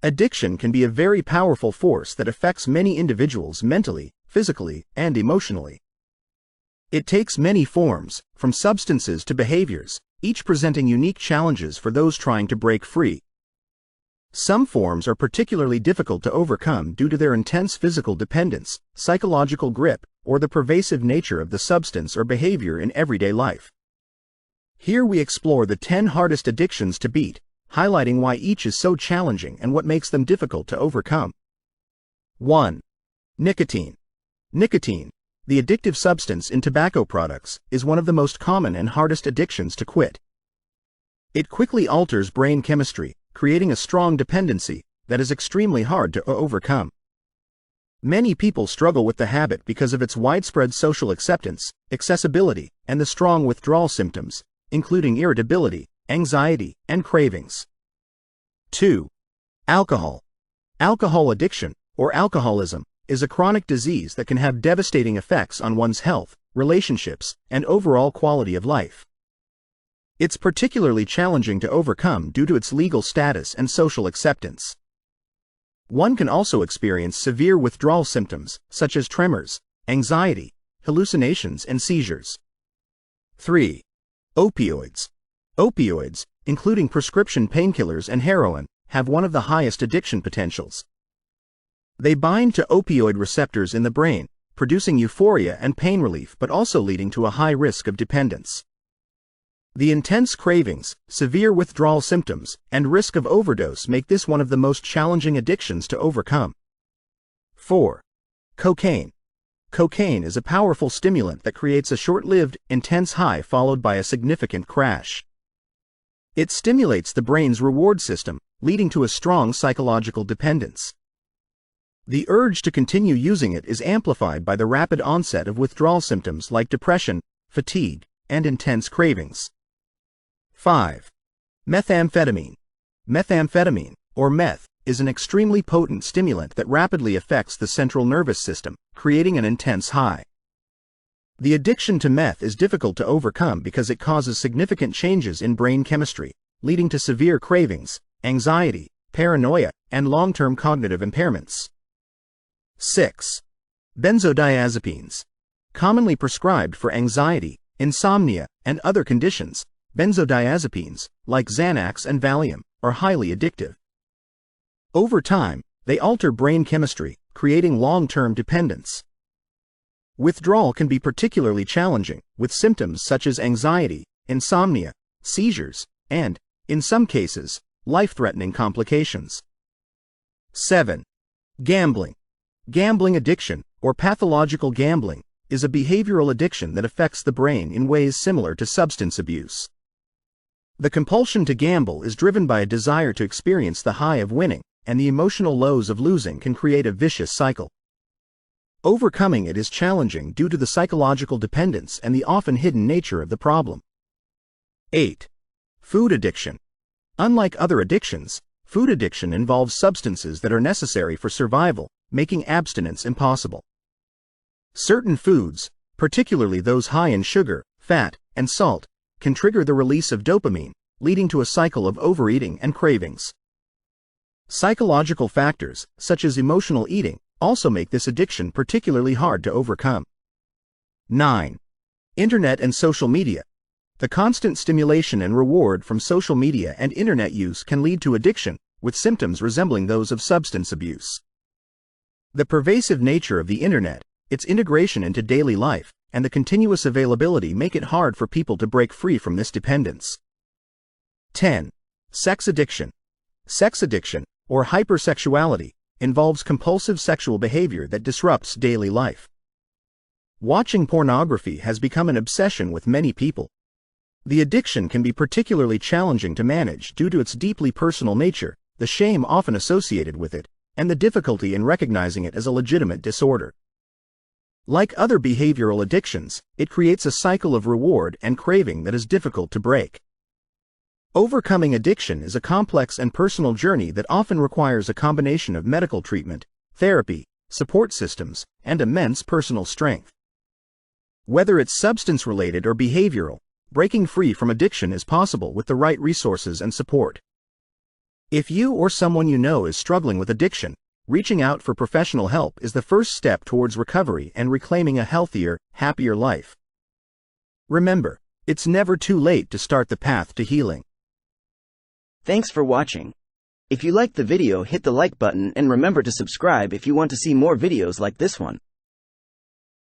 Addiction can be a very powerful force that affects many individuals mentally, physically, and emotionally. It takes many forms, from substances to behaviors, each presenting unique challenges for those trying to break free. Some forms are particularly difficult to overcome due to their intense physical dependence, psychological grip, or the pervasive nature of the substance or behavior in everyday life. Here we explore the 10 hardest addictions to beat, highlighting why each is so challenging and what makes them difficult to overcome. 1. Nicotine. Nicotine, the addictive substance in tobacco products, is one of the most common and hardest addictions to quit. It quickly alters brain chemistry, creating a strong dependency that is extremely hard to overcome. Many people struggle with the habit because of its widespread social acceptance, accessibility, and the strong withdrawal symptoms, including irritability, anxiety, and cravings. 2. Alcohol. Alcohol addiction, or alcoholism, is a chronic disease that can have devastating effects on one's health, relationships, and overall quality of life. It's particularly challenging to overcome due to its legal status and social acceptance. One can also experience severe withdrawal symptoms, such as tremors, anxiety, hallucinations, and seizures. 3. Opioids. Opioids, including prescription painkillers and heroin, have one of the highest addiction potentials. They bind to opioid receptors in the brain, producing euphoria and pain relief but also leading to a high risk of dependence. The intense cravings, severe withdrawal symptoms, and risk of overdose make this one of the most challenging addictions to overcome. 4. Cocaine. Cocaine is a powerful stimulant that creates a short-lived, intense high followed by a significant crash. It stimulates the brain's reward system, leading to a strong psychological dependence. The urge to continue using it is amplified by the rapid onset of withdrawal symptoms like depression, fatigue, and intense cravings. 5. Methamphetamine. Methamphetamine, or meth, is an extremely potent stimulant that rapidly affects the central nervous system, creating an intense high. The addiction to meth is difficult to overcome because it causes significant changes in brain chemistry, leading to severe cravings, anxiety, paranoia, and long-term cognitive impairments. 6. Benzodiazepines. Commonly prescribed for anxiety, insomnia, and other conditions, benzodiazepines, like Xanax and Valium, are highly addictive. Over time, they alter brain chemistry, creating long-term dependence. Withdrawal can be particularly challenging, with symptoms such as anxiety, insomnia, seizures, and, in some cases, life-threatening complications. 7. Gambling. Gambling addiction, or pathological gambling, is a behavioral addiction that affects the brain in ways similar to substance abuse. The compulsion to gamble is driven by a desire to experience the high of winning, and the emotional lows of losing can create a vicious cycle. Overcoming it is challenging due to the psychological dependence and the often hidden nature of the problem. 8. Food addiction. Unlike other addictions, food addiction involves substances that are necessary for survival, making abstinence impossible. Certain foods, particularly those high in sugar, fat, and salt, can trigger the release of dopamine, leading to a cycle of overeating and cravings. Psychological factors, such as emotional eating, also make this addiction particularly hard to overcome. 9. Internet and social media. The constant stimulation and reward from social media and internet use can lead to addiction, with symptoms resembling those of substance abuse. The pervasive nature of the internet, its integration into daily life, and the continuous availability make it hard for people to break free from this dependence. 10. Sex addiction. Sex addiction, or hypersexuality, involves compulsive sexual behavior that disrupts daily life. Watching pornography has become an obsession with many people. The addiction can be particularly challenging to manage due to its deeply personal nature, the shame often associated with it, and the difficulty in recognizing it as a legitimate disorder. Like other behavioral addictions, it creates a cycle of reward and craving that is difficult to break. Overcoming addiction is a complex and personal journey that often requires a combination of medical treatment, therapy, support systems, and immense personal strength. Whether it's substance-related or behavioral, breaking free from addiction is possible with the right resources and support. If you or someone you know is struggling with addiction, reaching out for professional help is the first step towards recovery and reclaiming a healthier, happier life. Remember, it's never too late to start the path to healing. Thanks for watching. If you liked the video, hit the like button and remember to subscribe if you want to see more videos like this one.